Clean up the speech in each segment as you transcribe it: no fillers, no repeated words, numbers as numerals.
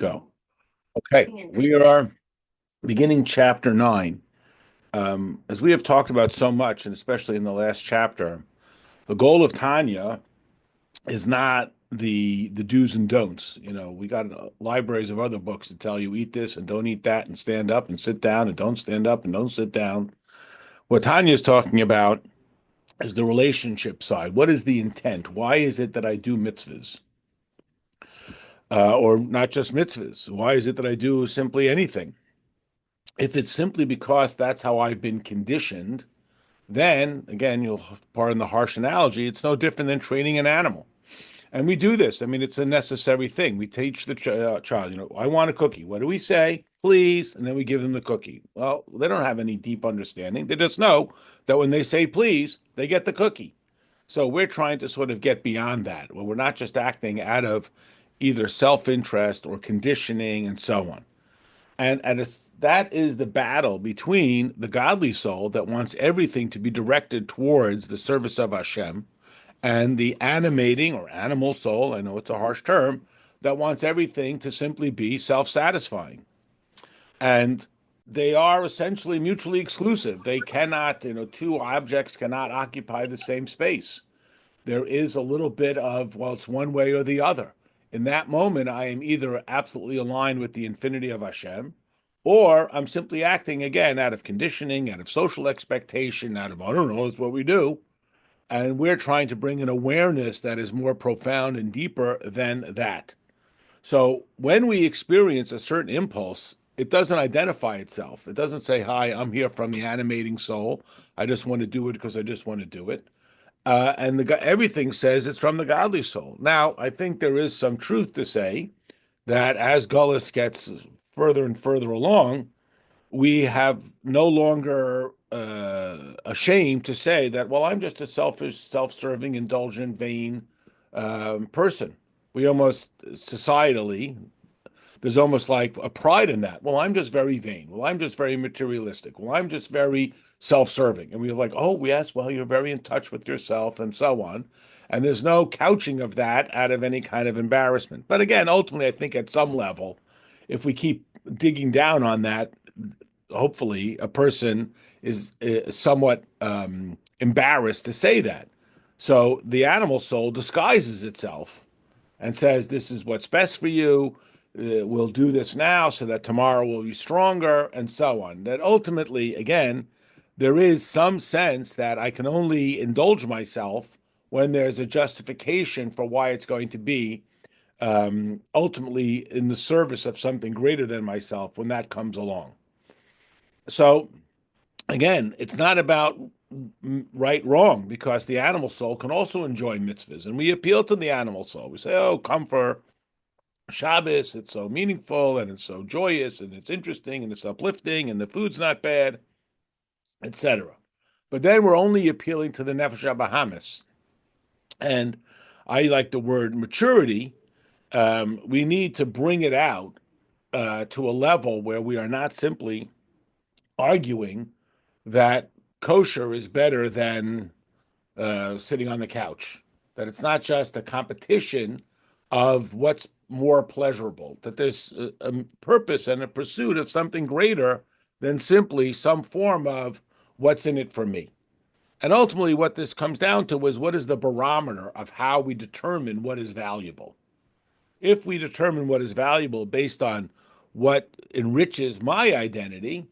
Go. Okay, we are beginning chapter 9. As we have talked about so much, and especially in the last chapter, the goal of Tanya is not the do's and don'ts. We got libraries of other books that tell you eat this and don't eat that, and stand up and sit down and don't stand up and don't sit down. What Tanya is talking about is the relationship side. What is the intent? Why is it that I do mitzvahs? Or not just mitzvahs? Why is it that I do simply anything? If it's simply because that's how I've been conditioned, then again, you'll pardon the harsh analogy, it's no different than training an animal. And we do this. I mean, it's a necessary thing. We teach the child, I want a cookie. What do we say? Please. And then we give them the cookie. Well, they don't have any deep understanding. They just know that when they say please, they get the cookie. So we're trying to sort of get beyond that, where we're not just acting out of either self-interest or conditioning and so on. That is the battle between the godly soul that wants everything to be directed towards the service of Hashem and the animating or animal soul, I know it's a harsh term, that wants everything to simply be self-satisfying. And they are essentially mutually exclusive. They cannot, two objects cannot occupy the same space. There is a little bit of, well, it's one way or the other. In that moment, I am either absolutely aligned with the infinity of Hashem, or I'm simply acting again out of conditioning, out of social expectation, out of, I don't know, it's what we do. And we're trying to bring an awareness that is more profound and deeper than that. So when we experience a certain impulse, it doesn't identify itself. It doesn't say, hi, I'm here from the animating soul. I just want to do it because I just want to do it. And everything says it's from the godly soul. Now, I think there is some truth to say that as Gullus gets further and further along, we have no longer ashamed to say that, well, I'm just a selfish, self-serving, indulgent, vain person. We almost societally, there's almost like a pride in that. Well, I'm just very vain. Well, I'm just very materialistic. Well, I'm just very self-serving. And we're like, oh, yes, well, you're very in touch with yourself and so on. And there's no couching of that out of any kind of embarrassment. But again, ultimately, I think at some level, if we keep digging down on that, hopefully a person is somewhat embarrassed to say that. So the animal soul disguises itself and says, this is what's best for you. We'll do this now so that tomorrow will be stronger and so on. That ultimately, again, there is some sense that I can only indulge myself when there's a justification for why it's going to be ultimately in the service of something greater than myself when that comes along. So again, it's not about right, wrong, because the animal soul can also enjoy mitzvahs. And we appeal to the animal soul. We say, oh, come for Shabbos. It's so meaningful and it's so joyous and it's interesting and it's uplifting and the food's not bad, etc. But then we're only appealing to the Nefesh HaBahamis. And I like the word maturity. We need to bring it out to a level where we are not simply arguing that kosher is better than sitting on the couch, that it's not just a competition of what's more pleasurable, that there's a purpose and a pursuit of something greater than simply some form of what's in it for me. And ultimately, what this comes down to is what is the barometer of how we determine what is valuable. If we determine what is valuable based on what enriches my identity,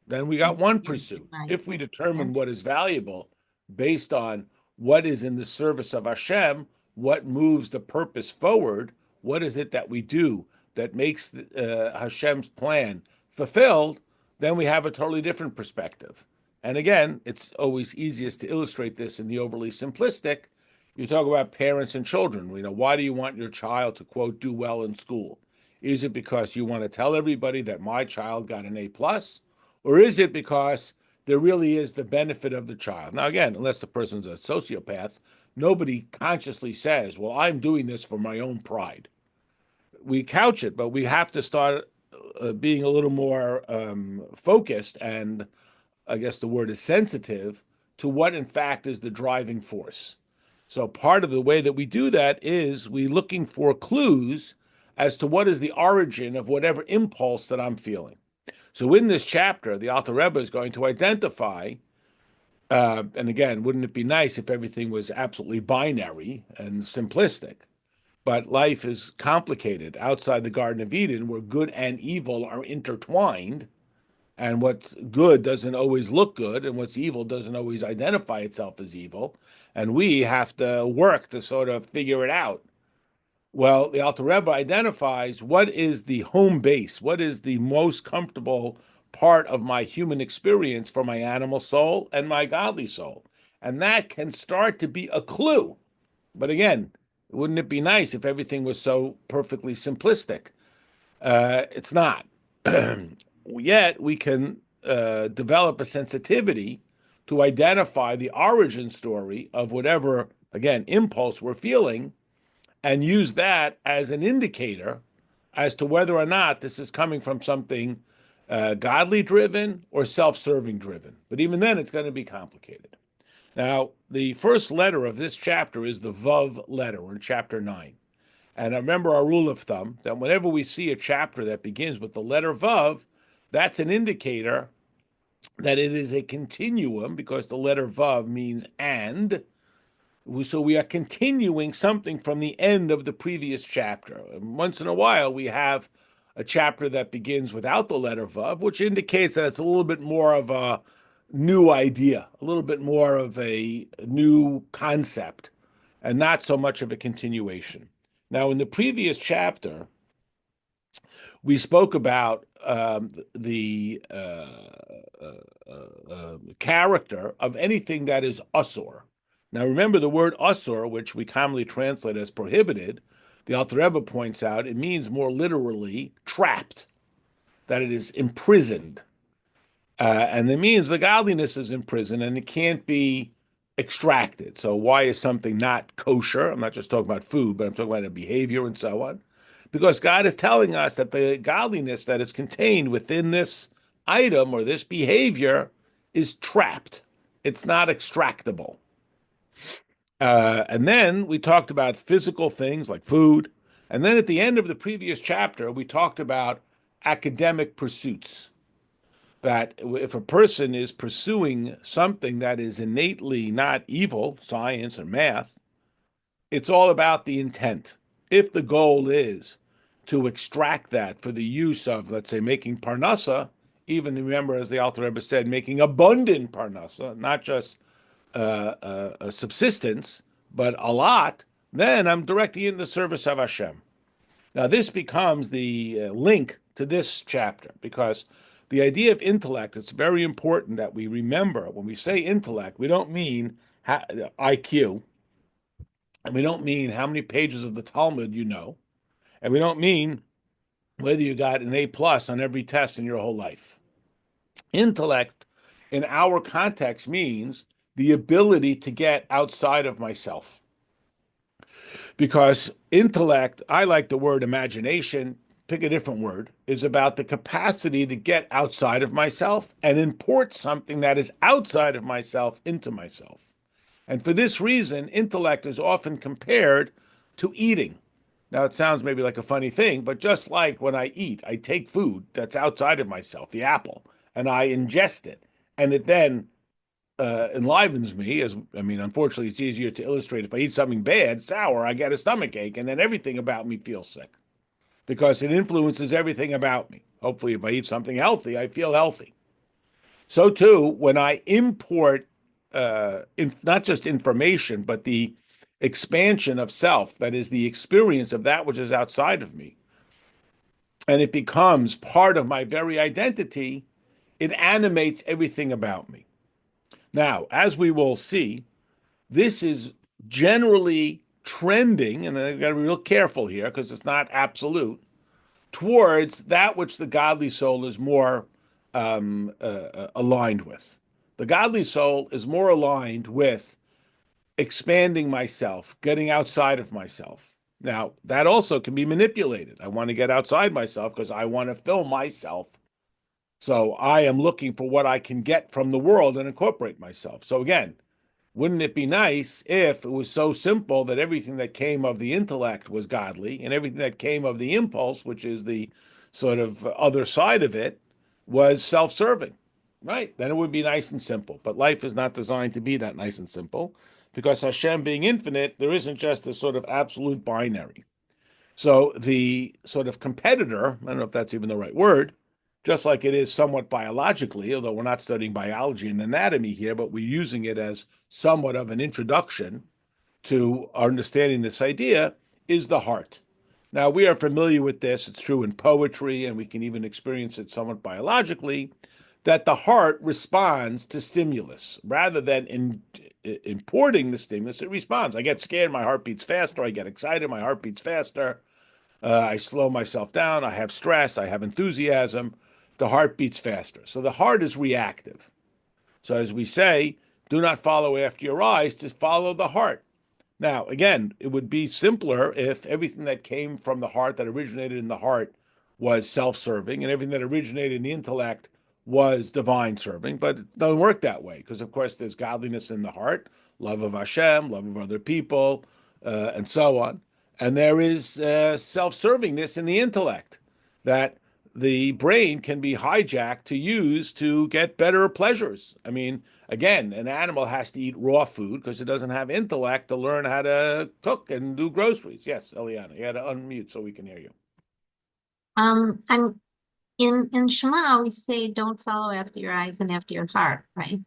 then we got one pursuit. If we determine what is valuable based on what is in the service of Hashem, what moves the purpose forward, what is it that we do that makes Hashem's plan fulfilled, then we have a totally different perspective. And again, it's always easiest to illustrate this in the overly simplistic. You talk about parents and children. Why do you want your child to, quote, do well in school? Is it because you want to tell everybody that my child got an A plus? Or is it because there really is the benefit of the child? Now, again, unless the person's a sociopath, nobody consciously says, well, I'm doing this for my own pride. We couch it, but we have to start being a little more focused, and I guess the word is sensitive, to what in fact is the driving force. So part of the way that we do that is we looking for clues as to what is the origin of whatever impulse that I'm feeling. So in this chapter, the Alter Rebbe is going to identify, and again, wouldn't it be nice if everything was absolutely binary and simplistic? But life is complicated outside the Garden of Eden, where good and evil are intertwined, and what's good doesn't always look good, and what's evil doesn't always identify itself as evil. And we have to work to sort of figure it out. Well, the Alter Rebbe identifies what is the home base, what is the most comfortable part of my human experience for my animal soul and my godly soul. And that can start to be a clue. But again, wouldn't it be nice if everything was so perfectly simplistic? It's not. Yet we can develop a sensitivity to identify the origin story of whatever, again, impulse we're feeling, and use that as an indicator as to whether or not this is coming from something godly driven or self-serving driven. But even then, it's going to be complicated. Now, the first letter of this chapter is the Vav letter. We're in chapter 9. And I remember our rule of thumb that whenever we see a chapter that begins with the letter Vav, that's an indicator that it is a continuum, because the letter Vav means and. So we are continuing something from the end of the previous chapter. And once in a while, we have a chapter that begins without the letter Vav, which indicates that it's a little bit more of a new idea, a little bit more of a new concept, and not so much of a continuation. Now, in the previous chapter, we spoke about the character of anything that is asur. Now, remember the word asur, which we commonly translate as prohibited, the Alter Rebbe points out, it means more literally trapped, that it is imprisoned. And it means the godliness is imprisoned and it can't be extracted. So why is something not kosher? I'm not just talking about food, but I'm talking about a behavior and so on. Because God is telling us that the godliness that is contained within this item or this behavior is trapped. It's not extractable. And then we talked about physical things like food. And then at the end of the previous chapter, we talked about academic pursuits. That if a person is pursuing something that is innately not evil, science or math, it's all about the intent. If the goal is to extract that for the use of, let's say, making parnasa, even remember, as the Alter Rebbe said, making abundant parnasa, not just a subsistence, but a lot, then I'm directing it in the service of Hashem. Now, this becomes the link to this chapter, because the idea of intellect, it's very important that we remember when we say intellect, we don't mean IQ, and we don't mean how many pages of the Talmud you know, and we don't mean whether you got an A plus on every test in your whole life. Intellect, in our context, means the ability to get outside of myself. Because intellect, I like the word imagination, pick a different word, is about the capacity to get outside of myself and import something that is outside of myself into myself. And for this reason, intellect is often compared to eating. Now, it sounds maybe like a funny thing, but just like when I eat, I take food that's outside of myself, the apple, and I ingest it. And it then enlivens me. Unfortunately, it's easier to illustrate. If I eat something bad, sour, I get a stomach ache, and then everything about me feels sick because it influences everything about me. Hopefully, if I eat something healthy, I feel healthy. So too, when I import not just information, but the expansion of self, that is the experience of that which is outside of me, and it becomes part of my very identity, it animates everything about me. Now, as we will see, this is generally trending, and I've got to be real careful here because it's not absolute, towards that which the godly soul is more aligned with. The godly soul is more aligned with expanding myself, getting outside of myself. Now, that also can be manipulated. I want to get outside myself because I want to fill myself. So I am looking for what I can get from the world and incorporate myself. So again, Wouldn't it be nice if it was so simple that everything that came of the intellect was godly and everything that came of the impulse, which is the sort of other side of it, was self-serving, right? Then it would be nice and simple. But life is not designed to be that nice and simple because Hashem being infinite, there isn't just a sort of absolute binary. So the sort of competitor, I don't know if that's even the right word, just like it is somewhat biologically, although we're not studying biology and anatomy here, but we're using it as somewhat of an introduction to understanding this idea, is the heart. Now, we are familiar with this. It's true in poetry, and we can even experience it somewhat biologically, that the heart responds to stimulus rather than importing the stimulus. It responds. I get scared, my heart beats faster. I get excited, my heart beats faster. I slow myself down. I have stress. I have enthusiasm. The heart beats faster. So the heart is reactive. So as we say, do not follow after your eyes, just follow the heart. Now, again, it would be simpler if everything that came from the heart, that originated in the heart, was self-serving, and everything that originated in the intellect was divine serving. But it doesn't work that way because, of course, there's godliness in the heart, love of Hashem, love of other people, and so on. And there is self-servingness in the intellect that the brain can be hijacked to use to get better pleasures. I mean, again, an animal has to eat raw food because it doesn't have intellect to learn how to cook and do groceries. Yes, Eliana, you had to unmute so we can hear you. I'm in Shema, we say don't follow after your eyes and after your heart, right?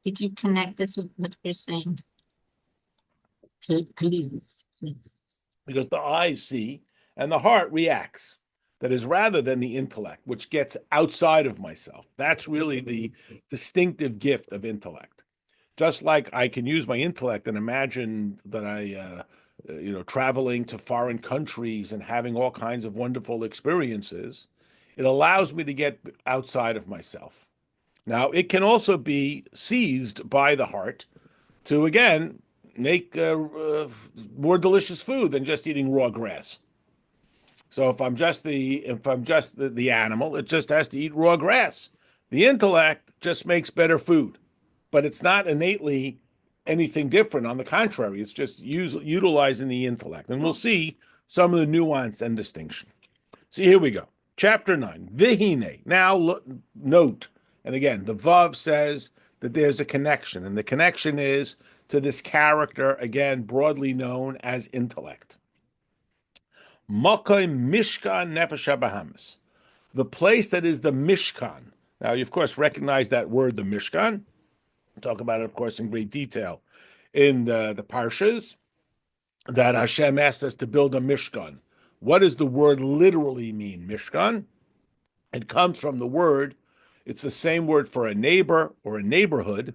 Did you connect this with what you're saying? Please. Because the eyes see and the heart reacts. That is rather than the intellect, which gets outside of myself. That's really the distinctive gift of intellect. Just like I can use my intellect and imagine that traveling to foreign countries and having all kinds of wonderful experiences, it allows me to get outside of myself. Now, it can also be seized by the heart to, again, make more delicious food than just eating raw grass. So if I'm just the animal, it just has to eat raw grass. The intellect just makes better food, but it's not innately anything different. On the contrary, it's just utilizing the intellect. And we'll see some of the nuance and distinction. See, here we go. Chapter 9, Vihine. Now note, and again, the Vav says that there's a connection, and the connection is to this character, again, broadly known as intellect. Makai Mishkan Nefesh Bahamas, the place that is the Mishkan. Now, you, of course, recognize that word, the Mishkan. We'll talk about it, of course, in great detail in the Parshas, that Hashem asked us to build a Mishkan. What does the word literally mean, Mishkan? It comes from the word, it's the same word for a neighbor or a neighborhood.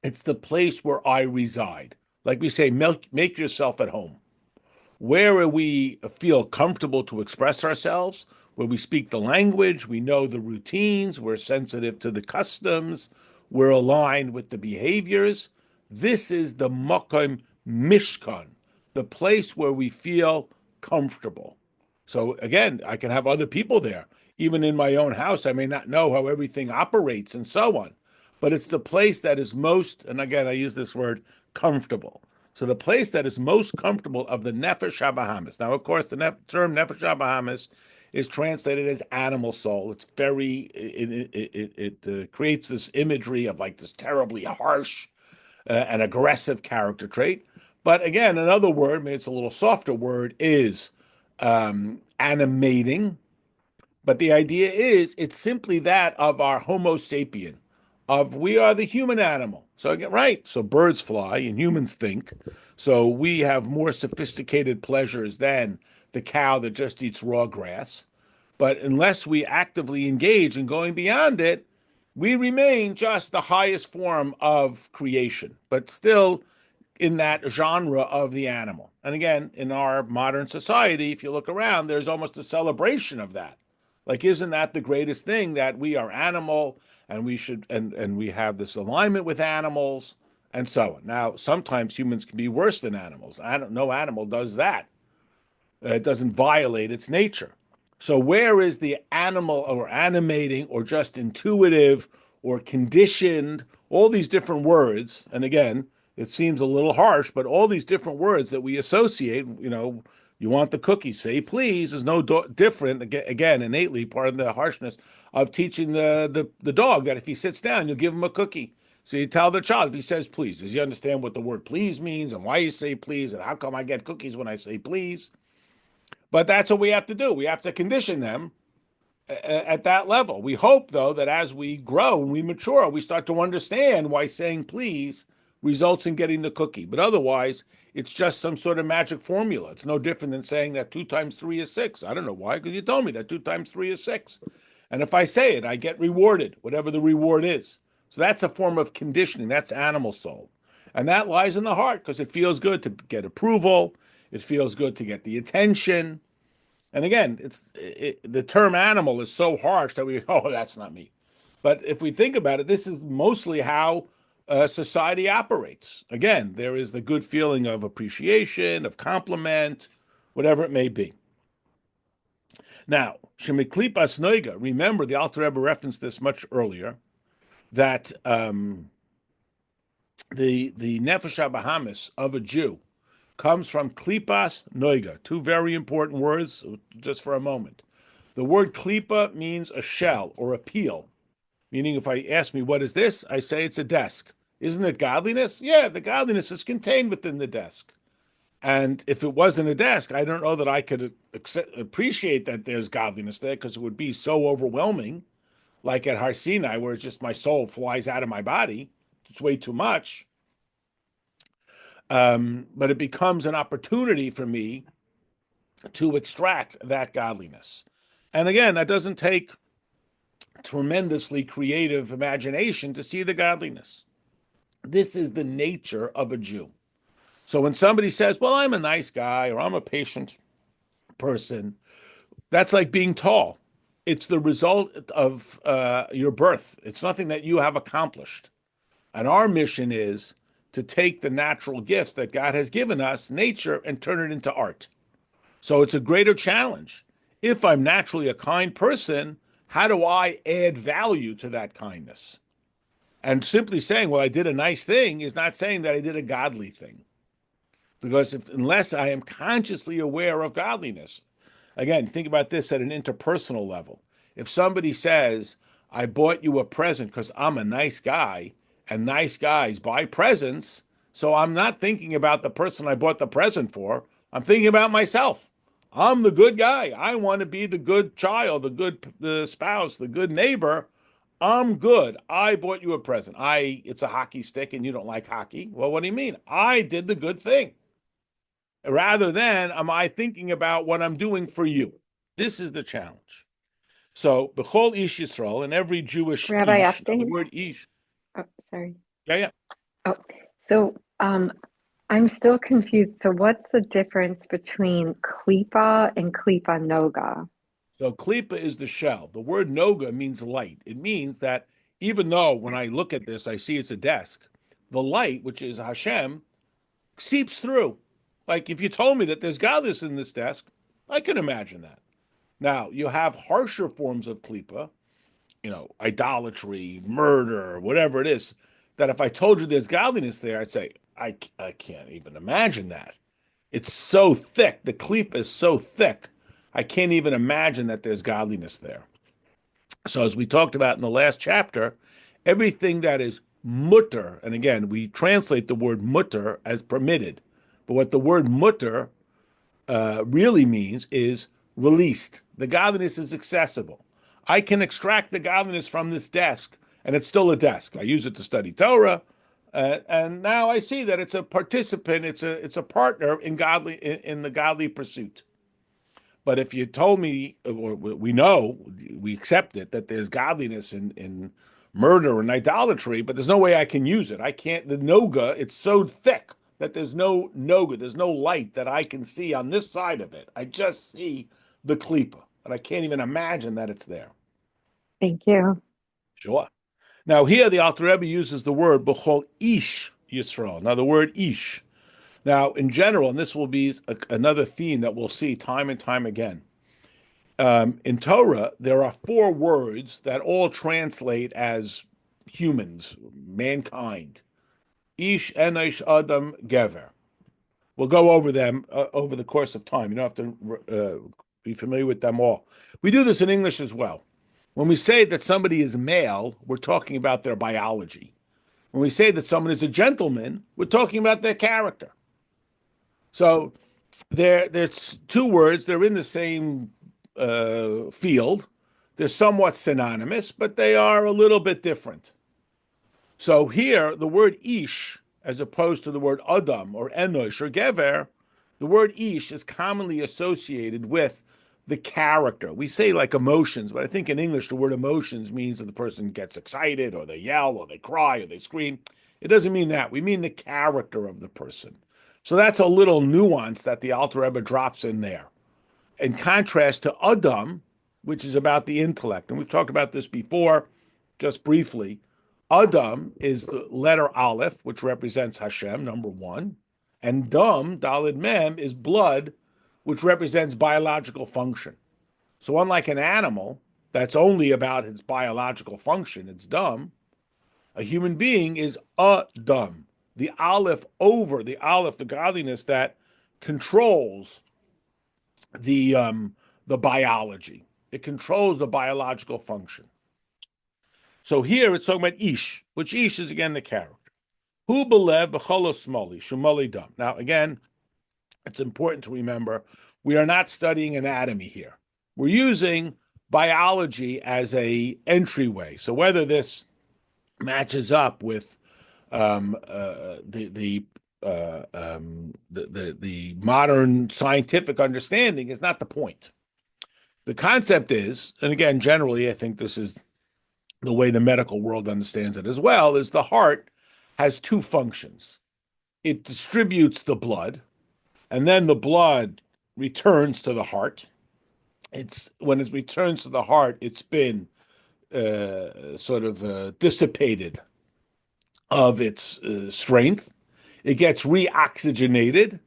It's the place where I reside. Like we say, make yourself at home. Where we feel comfortable to express ourselves, where we speak the language, we know the routines, we're sensitive to the customs, we're aligned with the behaviors. This is the Makom Mishkan, the place where we feel comfortable. So again, I can have other people there. Even in my own house, I may not know how everything operates and so on, but it's the place that is most, and again, I use this word, comfortable. So the place that is most comfortable of the Nefesh HaBahamis. Now, of course, the term Nefesh HaBahamis is translated as animal soul. It's it creates this imagery of like this terribly harsh and aggressive character trait. But again, another word, maybe it's a little softer word, is animating. But the idea is it's simply that of our Homo sapien, of we are the human animal. So again, right, so birds fly and humans think. So we have more sophisticated pleasures than the cow that just eats raw grass. But unless we actively engage in going beyond it, we remain just the highest form of creation, but still in that genre of the animal. And again, in our modern society, if you look around, there's almost a celebration of that. Like, isn't that the greatest thing, that we are animal and we should and we have this alignment with animals and so on. Now, sometimes humans can be worse than animals. No animal does that. It doesn't violate its nature. So where is the animal or animating or just intuitive or conditioned, all these different words. And again, it seems a little harsh, but all these different words that we associate, you want the cookie, say please, is no different, again, innately part of the harshness of teaching the dog that if he sits down, you give him a cookie. So you tell the child, if he says please, does he understand what the word please means and why you say please and how come I get cookies when I say please? But that's what we have to do. We have to condition them at that level. We hope, though, that as we grow and we mature, we start to understand why saying please results in getting the cookie. But otherwise, it's just some sort of magic formula. It's no different than saying that 2 times 3 is 6. I don't know why, because you told me that 2 times 3 is 6. And if I say it, I get rewarded, whatever the reward is. So that's a form of conditioning. That's animal soul. And that lies in the heart because it feels good to get approval. It feels good to get the attention. And again, the term animal is so harsh that oh, that's not me. But if we think about it, this is mostly how society operates. Again, there is the good feeling of appreciation, of compliment, whatever it may be. Now, Shemiklipas Noiga, remember the Alter Rebbe referenced this much earlier, that the Nefesh HaBahamis of a Jew comes from klipas noiga, two very important words, just for a moment. The word klipa means a shell or a peel, meaning if I ask me, what is this? I say it's a desk. Isn't it godliness? Yeah, the godliness is contained within the desk. And if it wasn't a desk, I don't know that I could appreciate that there's godliness there because it would be so overwhelming, like at Har Sinai, where it's just my soul flies out of my body. It's way too much. But it becomes an opportunity for me to extract that godliness. And again, that doesn't take tremendously creative imagination to see the godliness. This is the nature of a Jew. So when somebody says, well, I'm a nice guy or I'm a patient person, that's like being tall. It's the result of your birth. It's nothing that you have accomplished. And our mission is to take the natural gifts that God has given us, nature, and turn it into art. So it's a greater challenge. If I'm naturally a kind person, how do I add value to that kindness? And simply saying, well, I did a nice thing is not saying that I did a godly thing. Because unless I am consciously aware of godliness, again, think about this at an interpersonal level. If somebody says, I bought you a present because I'm a nice guy, and nice guys buy presents, so I'm not thinking about the person I bought the present for. I'm thinking about myself. I'm the good guy. I want to be the good child, the good spouse, the good neighbor. I'm good. I bought you a present. It's a hockey stick and you don't like hockey. Well, what do you mean? I did the good thing. Rather than am I thinking about what I'm doing for you? This is the challenge. So, B'chol Ish Yisrael, and every Jewish Rabbi Ish, the Epstein. word Ish. Oh, sorry. Yeah. Oh, so I'm still confused. So what's the difference between klipa and klipa noga? So klipa is the shell. The word noga means light. It means that even though when I look at this, I see it's a desk, the light, which is Hashem, seeps through. Like if you told me that there's godliness in this desk, I can imagine that. Now, you have harsher forms of klipa, idolatry, murder, whatever it is, that if I told you there's godliness there, I'd say, I can't even imagine that. It's so thick. The klipa is so thick. I can't even imagine that there's godliness there. So as we talked about in the last chapter, everything that is mutter, and again, we translate the word mutter as permitted, but what the word mutter really means is released. The godliness is accessible. I can extract the godliness from this desk, and it's still a desk. I use it to study Torah, and now I see that it's a participant. It's a partner in the godly pursuit. But if you told me, or we accept it that there's godliness in murder and idolatry, but there's no way I can use it. I can't. The noga, it's so thick that there's no noga, there's no light that I can see on this side of it. I just see the klipa, and I can't even imagine that it's there. Thank you. Sure. Now here the Alter Rebbe uses the word b'chol ish Yisrael. Now the word ish. Now in general, and this will be another theme that we'll see time and time again. In Torah, there are 4 words that all translate as humans, mankind. Ish, Enosh, Adam, Gever. We'll go over them over the course of time. You don't have to be familiar with them all. We do this in English as well. When we say that somebody is male, we're talking about their biology. When we say that someone is a gentleman, we're talking about their character. So there's two words. They're in the same field. They're somewhat synonymous, but they are a little bit different. So here, the word ish, as opposed to the word adam or enosh or gever, the word ish is commonly associated with the character. We say like emotions, but I think in English the word emotions means that the person gets excited or they yell or they cry or they scream. It doesn't mean that. We mean the character of the person. So that's a little nuance that the Alter Rebbe drops in there. In contrast to Adam, which is about the intellect. And we've talked about this before, just briefly. Adam is the letter Aleph, which represents Hashem, number one. And Dam, Dalid Mem, is blood, which represents biological function. So unlike an animal that's only about its biological function, it's dumb, a human being is Adam, the Aleph over, the Aleph, the godliness that controls the biology. It controls the biological function. So here it's talking about Ish, which Ish is again the character. Hu belev b'cholos smoli, shumoli dam. Now again, it's important to remember we are not studying anatomy here. We're using biology as a entryway. So whether this matches up with the modern scientific understanding is not the point. The concept is, and again, generally, I think this is the way the medical world understands it as well, is the heart has two functions. It distributes the blood, and then the blood returns to the heart. When it returns to the heart, it's been dissipated of its strength. It gets reoxygenated,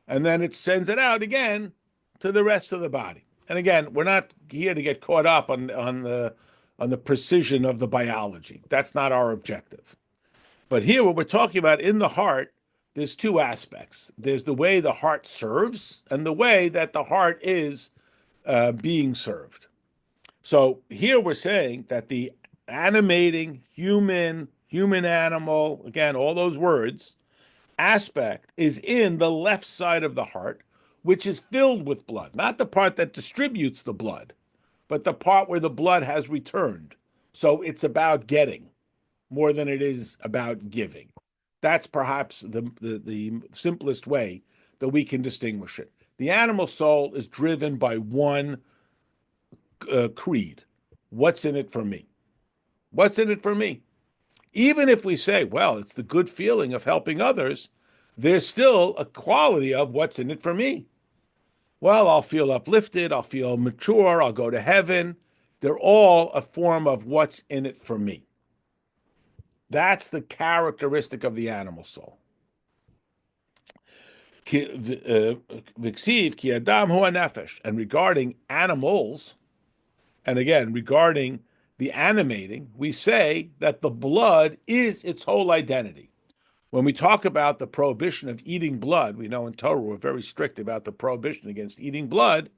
and then it sends it out again to the rest of the body. And again, we're not here to get caught up on the precision of the biology. That's not our objective. But here, what we're talking about in the heart, there's two aspects. There's the way the heart serves and the way that the heart is being served. So here we're saying that the animating human animal, again, all those words, aspect is in the left side of the heart, which is filled with blood, not the part that distributes the blood, but the part where the blood has returned. So it's about getting more than it is about giving. That's perhaps the simplest way that we can distinguish it. The animal soul is driven by one creed. What's in it for me? What's in it for me? Even if we say, well, it's the good feeling of helping others, there's still a quality of what's in it for me. Well, I'll feel uplifted, I'll feel mature, I'll go to heaven. They're all a form of what's in it for me. That's the characteristic of the animal soul. V'ksiv ki adam hu nefesh. And regarding animals, and again, regarding the animating, we say that the blood is its whole identity. When we talk about the prohibition of eating blood, we know in Torah we're very strict about the prohibition against eating blood.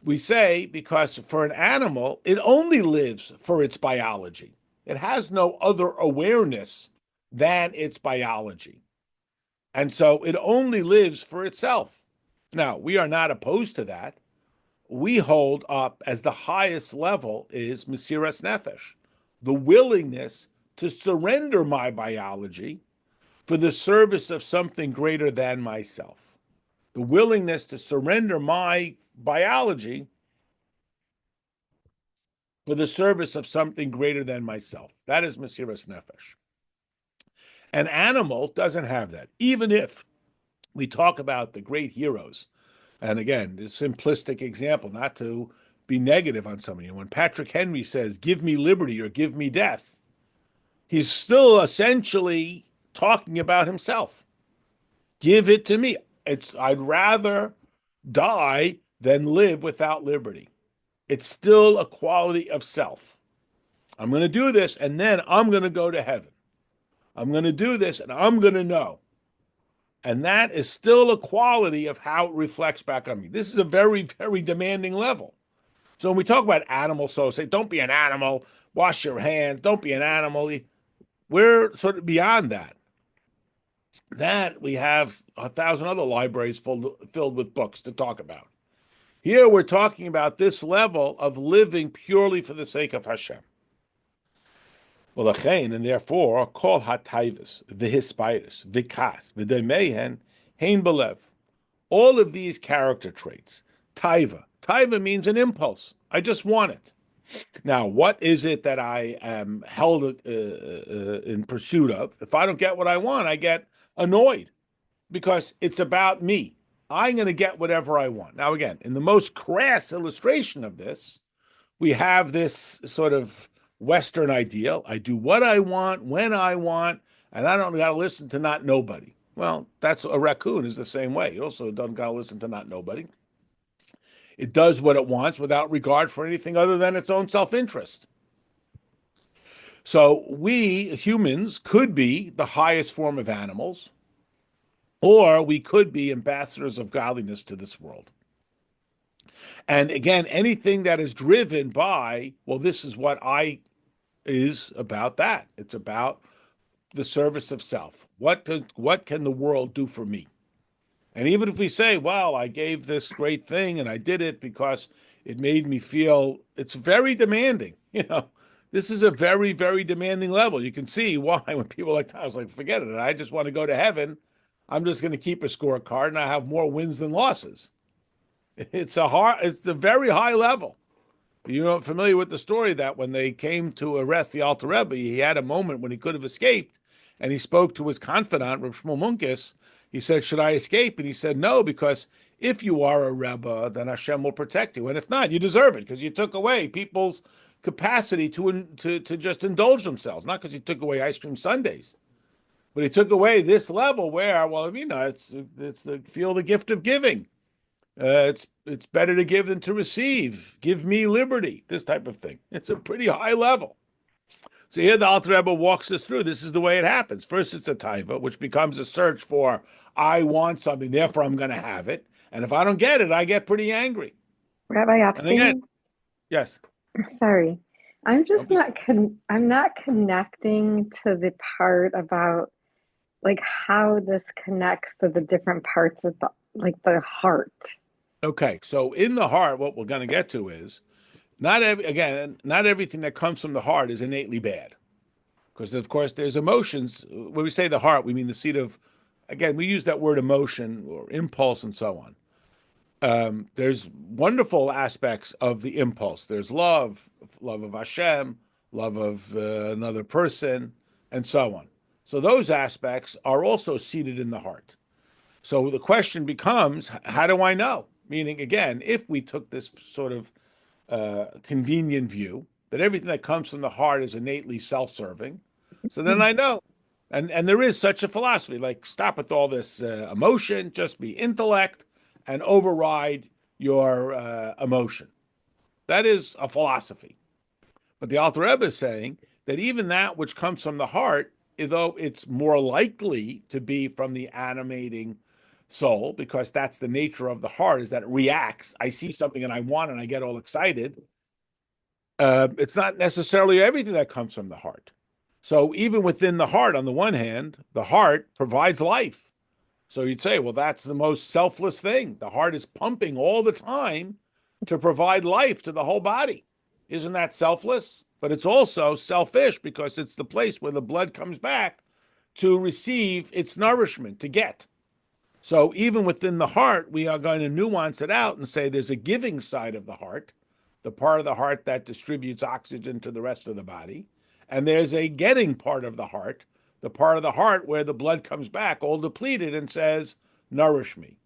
We say because for an animal, it only lives for its biology. It has no other awareness than its biology. And so it only lives for itself. Now, we are not opposed to that. We hold up as the highest level is Mesiras Nefesh, the willingness to surrender my biology for the service of something greater than myself. The willingness to surrender my biology for the service of something greater than myself. That is Mesiras Nefesh. An animal doesn't have that. Even if we talk about the great heroes, and again, the simplistic example, not to be negative on somebody. When Patrick Henry says, give me liberty or give me death, he's still essentially talking about himself. Give it to me. I'd rather die than live without liberty. It's still a quality of self. I'm going to do this, and then I'm going to go to heaven. I'm going to do this, and I'm going to know. And that is still a quality of how it reflects back on me. This is a very, very demanding level. So when we talk about animal souls, say, don't be an animal, wash your hands, don't be an animal. We're sort of beyond that. That we have 1,000 other libraries filled with books to talk about. Here we're talking about this level of living purely for the sake of Hashem. Well, and therefore, call hatayvis, v'hispirus, v'kas, v'demehen, hein belev. All of these character traits. Taiva. Taiva means an impulse. I just want it. Now, what is it that I am held in pursuit of? If I don't get what I want, I get annoyed because it's about me. I'm going to get whatever I want. Now, again, in the most crass illustration of this, we have this sort of Western ideal. I do what I want, when I want, and I don't got to listen to not nobody. Well, that's a raccoon is the same way. It also doesn't got to listen to not nobody. It does what it wants without regard for anything other than its own self-interest. So we humans could be the highest form of animals, or we could be ambassadors of godliness to this world. And again, anything that is driven by, well, this is what I is about that. It's about the service of self. What can the world do for me? And even if we say, well, I gave this great thing and I did it because it made me feel, it's very demanding. This is a very, very demanding level. You can see why when people like that, I was like, forget it. I just want to go to heaven. I'm just going to keep a scorecard and I have more wins than losses. It's a very high level. You're familiar with the story that when they came to arrest the Alter Rebbe, he had a moment when he could have escaped, and he spoke to his confidant, Rav Shmuel Munkes. He said, should I escape? And he said, no, because if you are a Rebbe, then Hashem will protect you. And if not, you deserve it, because you took away people's capacity to just indulge themselves, not because you took away ice cream sundaes, but he took away this level where, well, it's the feel the gift of giving. It's better to give than to receive. Give me liberty, this type of thing. It's a pretty high level. So here the Alter Rebbe walks us through. This is the way it happens. First, it's a taiva, which becomes a search for, I want something, therefore I'm going to have it. And if I don't get it, I get pretty angry. Rabbi And again, Epstein, yes. sorry, I'm just Don't be- I'm not connecting to the part about like how this connects to the different parts of the heart. Okay, so in the heart, what we're going to get to is, not everything that comes from the heart is innately bad. Because, of course, there's emotions. When we say the heart, we mean the seat of, again, we use that word emotion or impulse and so on. There's wonderful aspects of the impulse. There's love of Hashem, love of another person, and so on. So those aspects are also seated in the heart. So the question becomes, how do I know? Meaning, again, if we took this sort of convenient view that everything that comes from the heart is innately self-serving, so then I know. And there is such a philosophy, like stop with all this emotion, just be intellect and override your emotion. That is a philosophy. But the Alter Rebbe is saying that even that which comes from the heart, though it's more likely to be from the animating soul, because that's the nature of the heart, is that it reacts. I see something and I want and I get all excited. It's not necessarily everything that comes from the heart. So even within the heart, on the one hand, the heart provides life. So you'd say, well, that's the most selfless thing. The heart is pumping all the time to provide life to the whole body. Isn't that selfless? But it's also selfish because it's the place where the blood comes back to receive its nourishment, to get. So even within the heart, we are going to nuance it out and say there's a giving side of the heart, the part of the heart that distributes oxygen to the rest of the body. And there's a getting part of the heart, the part of the heart where the blood comes back all depleted and says, nourish me.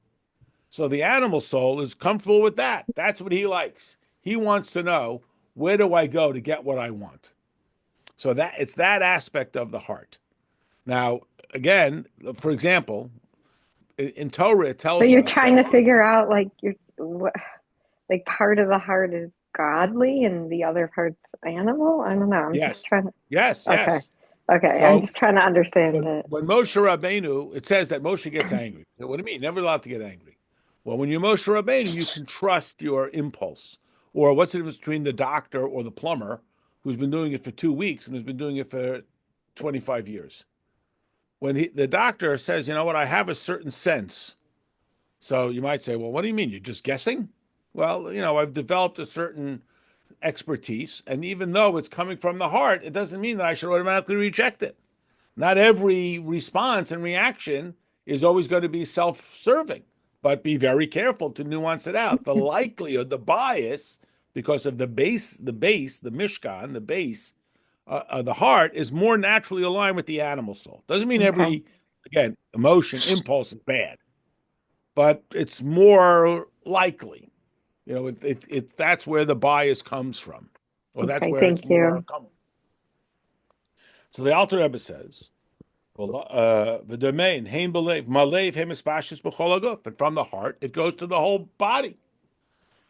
So the animal soul is comfortable with that. That's what he likes. He wants to know, where do I go to get what I want? So that it's that aspect of the heart. Now, again, for example, in Torah, it tells So you're us trying that, to figure out like part of the heart is godly and the other part's animal? I don't know. I'm just Yes, trying to, yes, okay. yes. Okay. I'm So just trying to understand when it. Moshe Rabbeinu, it says that Moshe gets angry. What do you mean? Never allowed to get angry. Well, when you're Moshe Rabbeinu, you can trust your impulse. Or what's the difference between the doctor or the plumber who's been doing it for 2 weeks and who's been doing it for 25 years? When the doctor says, you know what, I have a certain sense. So you might say, well, what do you mean? You're just guessing? Well, I've developed a certain expertise. And even though it's coming from the heart, it doesn't mean that I should automatically reject it. Not every response and reaction is always going to be self-serving, but be very careful to nuance it out. The likelihood, the bias, because of the Mishkan, the base, the heart is more naturally aligned with the animal soul. Doesn't mean Okay. again, emotion, impulse is bad, but it's more likely. That's where the bias comes from, or that's Okay. where it's Thank more you. common. So the Alter Rebbe says, the domain, hein belev, malev, hein mispashis b'chol haguf, and from the heart, it goes to the whole body.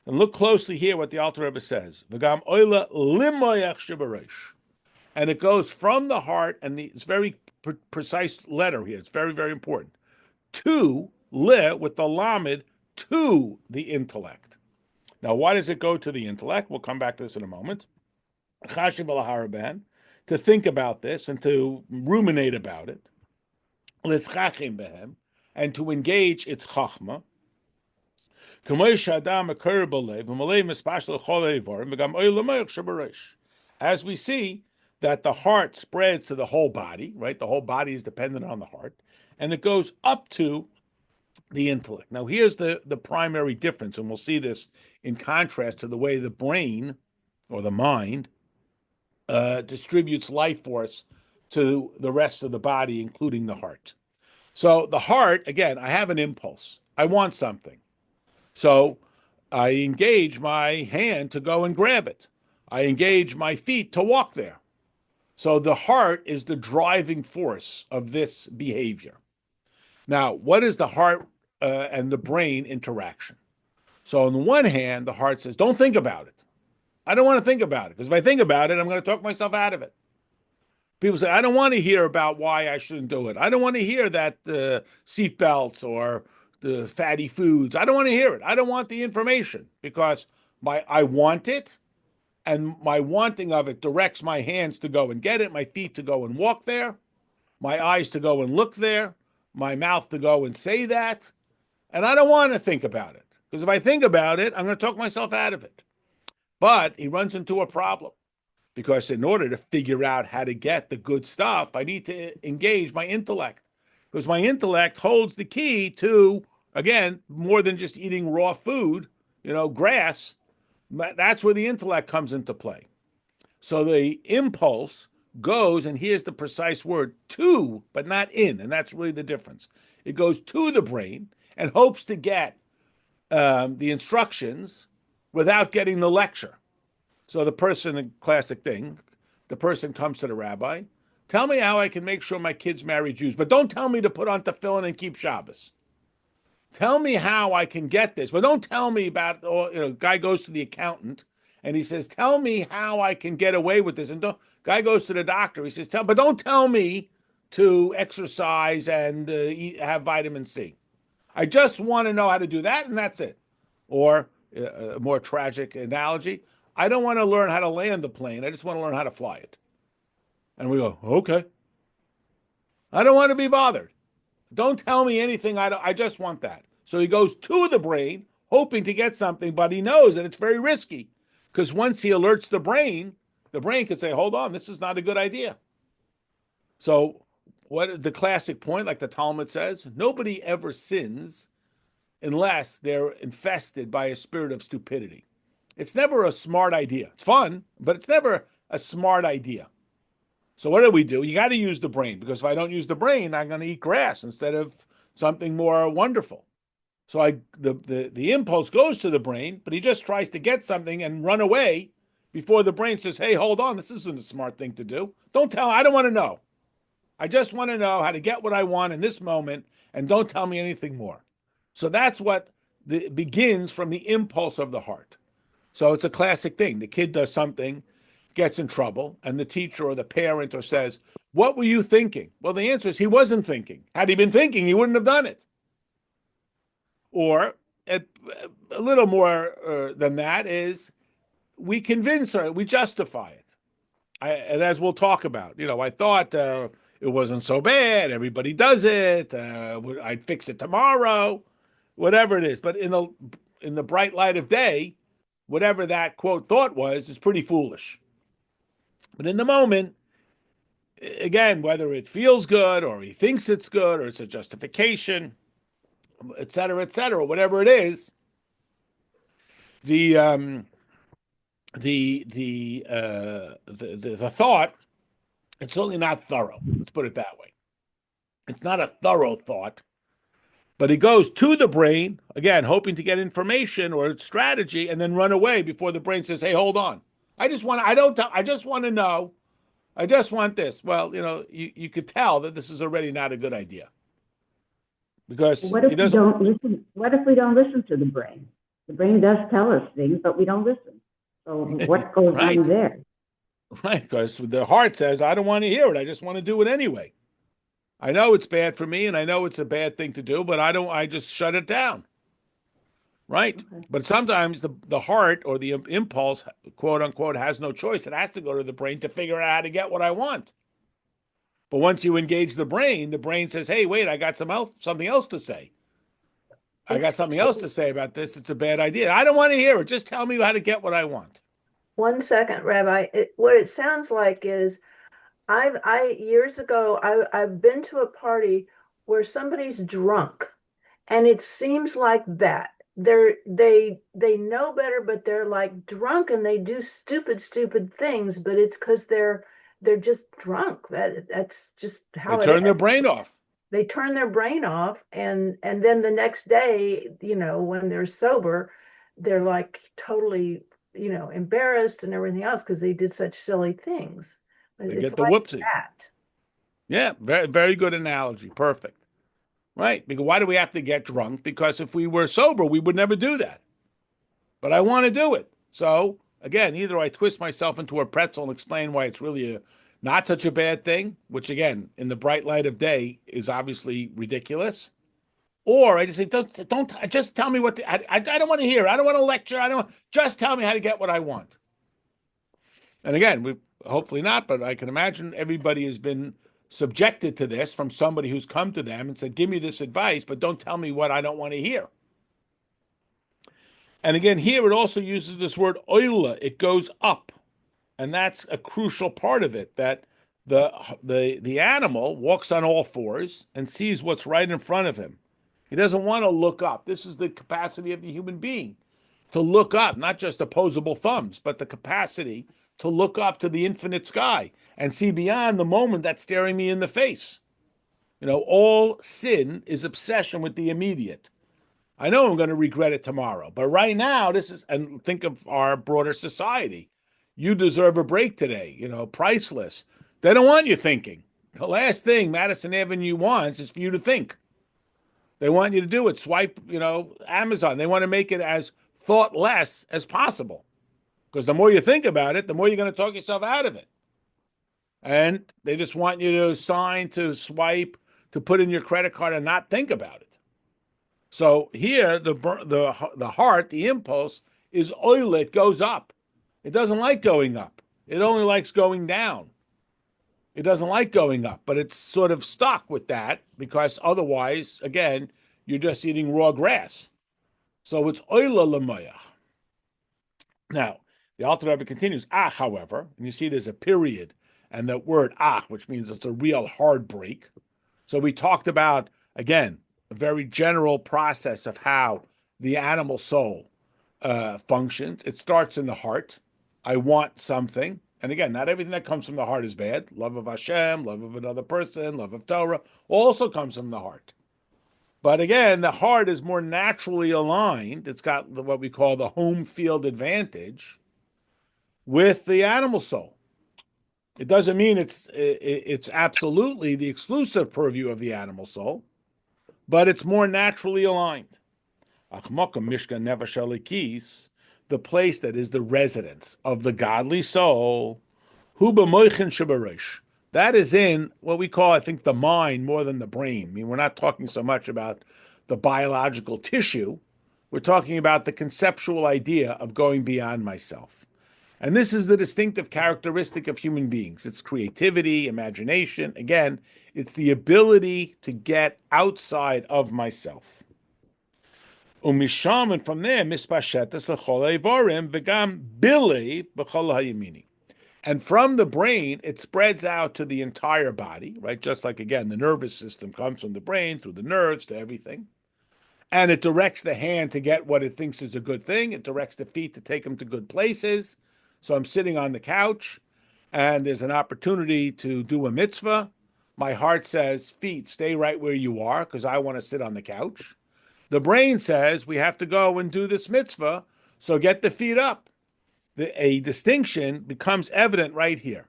And look closely here what the Alter Rebbe says. V'gam oila limoyach shibaresh. And it goes from the heart, and it's very precise letter here. It's very, very important. To, le, with the lamed, to the intellect. Now, why does it go to the intellect? We'll come back to this in a moment. Chashiv al to think about this and to ruminate about it. L'schachim behem, and to engage its chachma. As we see that the heart spreads to the whole body, right? The whole body is dependent on the heart, and it goes up to the intellect. Now, here's the primary difference, and we'll see this in contrast to the way the brain or the mind distributes life force to the rest of the body, including the heart. So the heart, again, I have an impulse. I want something. So I engage my hand to go and grab it. I engage my feet to walk there. So the heart is the driving force of this behavior. Now, what is the heart and the brain interaction? So on the one hand, the heart says, don't think about it. I don't want to think about it, because if I think about it, I'm going to talk myself out of it. People say, I don't want to hear about why I shouldn't do it. I don't want to hear that seat belts or the fatty foods. I don't want to hear it. I don't want the information, because I want it, and my wanting of it directs my hands to go and get it, my feet to go and walk there, my eyes to go and look there, my mouth to go and say that. And I don't want to think about it, because if I think about it, I'm going to talk myself out of it. But he runs into a problem, because in order to figure out how to get the good stuff, I need to engage my intellect, because my intellect holds the key to, again, more than just eating raw food, grass. That's where the intellect comes into play. So the impulse goes, and here's the precise word, to, but not in, and that's really the difference. It goes to the brain and hopes to get the instructions without getting the lecture. So the person, a classic thing, the person comes to the rabbi, tell me how I can make sure my kids marry Jews, but don't tell me to put on tefillin and keep Shabbos. Tell me how I can get this, but don't tell me about, guy goes to the accountant and he says, tell me how I can get away with this. And guy goes to the doctor, he says, but don't tell me to exercise and have vitamin C. I just want to know how to do that, and that's it. Or a more tragic analogy, I don't want to learn how to land the plane. I just want to learn how to fly it. And we go, okay. I don't want to be bothered. Don't tell me anything. I just want that. So he goes to the brain, hoping to get something, but he knows that it's very risky, because once he alerts the brain can say, hold on, this is not a good idea. So what the classic point, like the Talmud says, nobody ever sins unless they're infested by a spirit of stupidity. It's never a smart idea. It's fun, but it's never a smart idea. So what do? You got to use the brain, because if I don't use the brain, I'm going to eat grass instead of something more wonderful. So the impulse goes to the brain, but he just tries to get something and run away before the brain says, hey, hold on, this isn't a smart thing to do. Don't tell, I don't want to know. I just want to know how to get what I want in this moment, and don't tell me anything more. So that's what begins from the impulse of the heart. So it's a classic thing. The kid does something, gets in trouble, and the teacher or the parent or says, "What were you thinking?" Well, the answer is he wasn't thinking. Had he been thinking, he wouldn't have done it. Or a little more than that is we convince her, we justify it. And as we'll talk about, I thought it wasn't so bad. Everybody does it. I'd fix it tomorrow, whatever it is. But in the bright light of day, whatever that quote thought was is pretty foolish. But in the moment, again, whether it feels good or he thinks it's good or it's a justification, et cetera, whatever it is, the thought, it's certainly not thorough. Let's put it that way. It's not a thorough thought, but it goes to the brain, again, hoping to get information or strategy and then run away before the brain says, "Hey, hold on. I just want to know. I just want this." Well, you could tell that this is already not a good idea. Because what if we don't listen? What if we don't listen to the brain? The brain does tell us things, but we don't listen. So what goes right. on there? Right, because the heart says, "I don't want to hear it. I just want to do it anyway. I know it's bad for me, and I know it's a bad thing to do, but I just shut it down." Right? Okay. But sometimes the heart or the impulse, quote unquote, has no choice. It has to go to the brain to figure out how to get what I want. But once you engage the brain says, "Hey, wait, I got something else to say. I got something else to say about this. It's a bad idea. I don't want to hear it. Just tell me how to get what I want." 1 second, Rabbi. What it sounds like is, years ago, I've been to a party where somebody's drunk, and it seems like that. They know better, but they're like drunk and they do stupid things, but it's because they're just drunk. That's just how they turn their brain off. They turn their brain off, and then the next day, when they're sober, they're like totally, embarrassed and everything else because they did such silly things. They get the whoopsie. That. Yeah, very, very good analogy. Perfect. Right. Because why do we have to get drunk? Because if we were sober, we would never do that. But I want to do it. So again, either I twist myself into a pretzel and explain why it's really not such a bad thing, which again, in the bright light of day is obviously ridiculous. Or I just say, don't just tell me what I don't want to hear. I don't want to lecture. Just tell me how to get what I want. And again, we hopefully not, but I can imagine everybody has been subjected to this from somebody who's come to them and said, "Give me this advice, but don't tell me what I don't want to hear." And again, here it also uses this word oila. It goes up. And that's a crucial part of it, that the animal walks on all fours and sees what's right in front of him. He doesn't want to look up. This is the capacity of the human being, to look up, not just opposable thumbs, but the capacity to look up to the infinite sky and see beyond the moment that's staring me in the face. All sin is obsession with the immediate. I know I'm going to regret it tomorrow, but right now, and think of our broader society. You deserve a break today, priceless. They don't want you thinking. The last thing Madison Avenue wants is for you to think. They want you to do it. Swipe, Amazon. They want to make it as thoughtless as possible. Because the more you think about it, the more you're going to talk yourself out of it. And they just want you to sign, to swipe, to put in your credit card and not think about it. So here, the heart, the impulse is oil. It goes up. It doesn't like going up. It only likes going down. It doesn't like going up, but it's sort of stuck with that because otherwise, again, you're just eating raw grass. So it's oila l'moyach. Now, the Alter Rebbe continues, however, and you see there's a period and the word which means it's a real hard break. So we talked about, again, a very general process of how the animal soul functions. It starts in the heart. I want something. And again, not everything that comes from the heart is bad. Love of Hashem, love of another person, love of Torah, also comes from the heart. But again, the heart is more naturally aligned. It's got what we call the home field advantage with the animal soul. It doesn't mean it's absolutely the exclusive purview of the animal soul, but it's more naturally aligned. the place that is the residence of the godly soul, hu b'moichin shebareish. That is in what we call, I think, the mind more than the brain. I mean, we're not talking so much about the biological tissue. We're talking about the conceptual idea of going beyond myself. And this is the distinctive characteristic of human beings. It's creativity, imagination. Again, it's the ability to get outside of myself. Umisham, and from there, mispashetas l'chol eivarim v'gam bilei b'chol hayimini. And from the brain, it spreads out to the entire body, right? Just like, again, the nervous system comes from the brain through the nerves to everything. And it directs the hand to get what it thinks is a good thing. It directs the feet to take them to good places. So I'm sitting on the couch and there's an opportunity to do a mitzvah. My heart says, feet, stay right where you are because I want to sit on the couch. The brain says, we have to go and do this mitzvah, so get the feet up. A distinction becomes evident right here.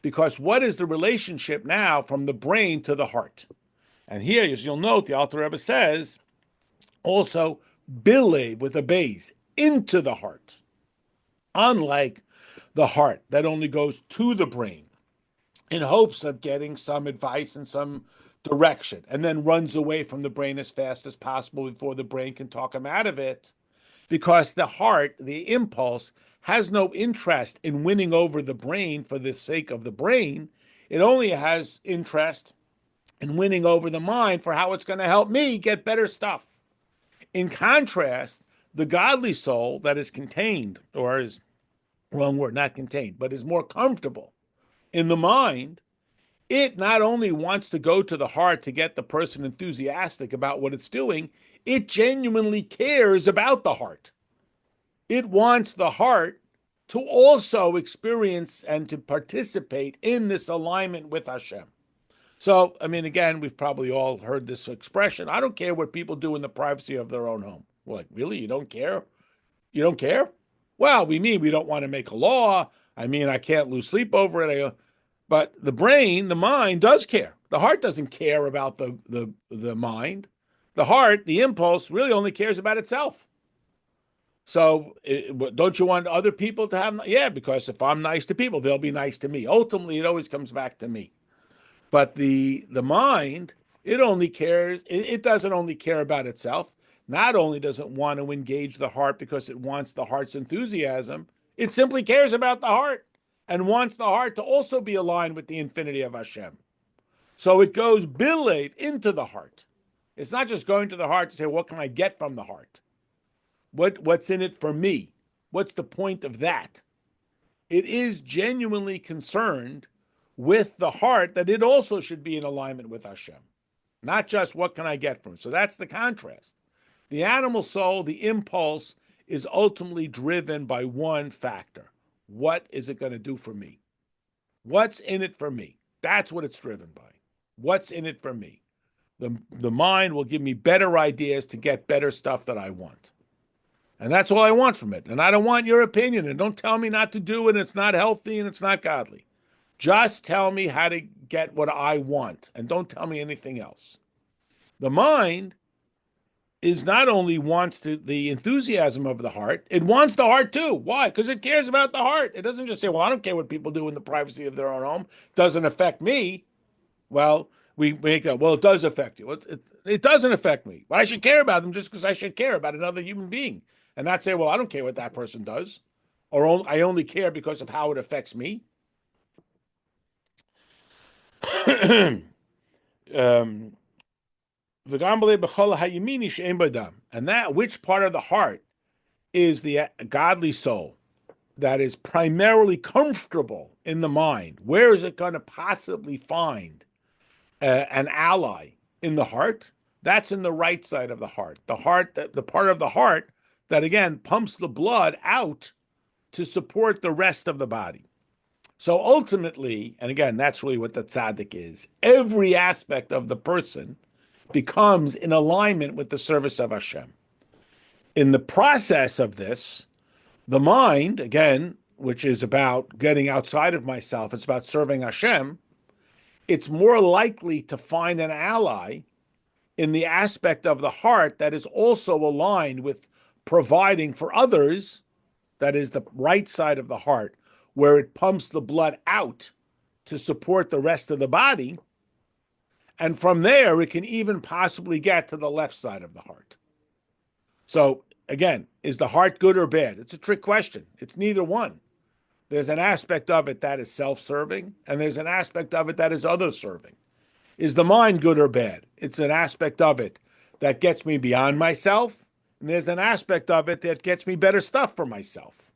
Because what is the relationship now from the brain to the heart? And here, as you'll note, the Alter Rebbe says, also, bile with a base, into the heart. Unlike the heart that only goes to the brain in hopes of getting some advice and some direction, and then runs away from the brain as fast as possible before the brain can talk him out of it. Because the heart, the impulse, has no interest in winning over the brain for the sake of the brain. It only has interest in winning over the mind for how it's going to help me get better stuff. In contrast, the godly soul that is contained, or is, wrong word, not contained, but is more comfortable in the mind, it not only wants to go to the heart to get the person enthusiastic about what it's doing, it genuinely cares about the heart. It wants the heart to also experience and to participate in this alignment with Hashem. So, I mean, again, we've probably all heard this expression. I don't care what people do in the privacy of their own home. We're like, really? You don't care? You don't care? Well, we mean we don't want to make a law. I mean, I can't lose sleep over it. But the brain, the mind, does care. The heart doesn't care about the mind. The heart, the impulse, really only cares about itself. So don't you want other people to have? Yeah, because if I'm nice to people, they'll be nice to me. Ultimately, it always comes back to me. But the mind, it only cares. It doesn't only care about itself. Not only does it want to engage the heart because it wants the heart's enthusiasm, it simply cares about the heart and wants the heart to also be aligned with the infinity of Hashem. So it goes bilate into the heart. It's not just going to the heart to say, what can I get from the heart? What's in it for me? What's the point of that? It is genuinely concerned with the heart that it also should be in alignment with Hashem. Not just what can I get from it. So that's the contrast. The animal soul, the impulse, is ultimately driven by one factor. What is it going to do for me? What's in it for me? That's what it's driven by. What's in it for me? The mind will give me better ideas to get better stuff that I want. And that's all I want from it. And I don't want your opinion. And don't tell me not to do it. And it's not healthy and it's not godly. Just tell me how to get what I want. And don't tell me anything else. The mind is not only wants the enthusiasm of the heart, it wants the heart too. Why? Because it cares about the heart. It doesn't just say, well, I don't care what people do in the privacy of their own home. It doesn't affect me. Well, we make that, well, it does affect you. It doesn't affect me. But I should care about them just because I should care about another human being. And not say, well, I don't care what that person does. Or I only care because of how it affects me. And that, which part of the heart is the godly soul that is primarily comfortable in the mind? Where is it going to possibly find an ally? In the heart? That's in the right side of the heart. The part of the heart that, again, pumps the blood out to support the rest of the body. So ultimately, and again, that's really what the tzaddik is, every aspect of the person becomes in alignment with the service of Hashem. In the process of this, the mind, again, which is about getting outside of myself, it's about serving Hashem, it's more likely to find an ally in the aspect of the heart that is also aligned with providing for others that is the right side of the heart, where it pumps the blood out to support the rest of the body. And from there, it can even possibly get to the left side of the heart. So again, is the heart good or bad? It's a trick question. It's neither one. There's an aspect of it that is self-serving, and there's an aspect of it that is other-serving. Is the mind good or bad? It's an aspect of it that gets me beyond myself, and there's an aspect of it that gets me better stuff for myself.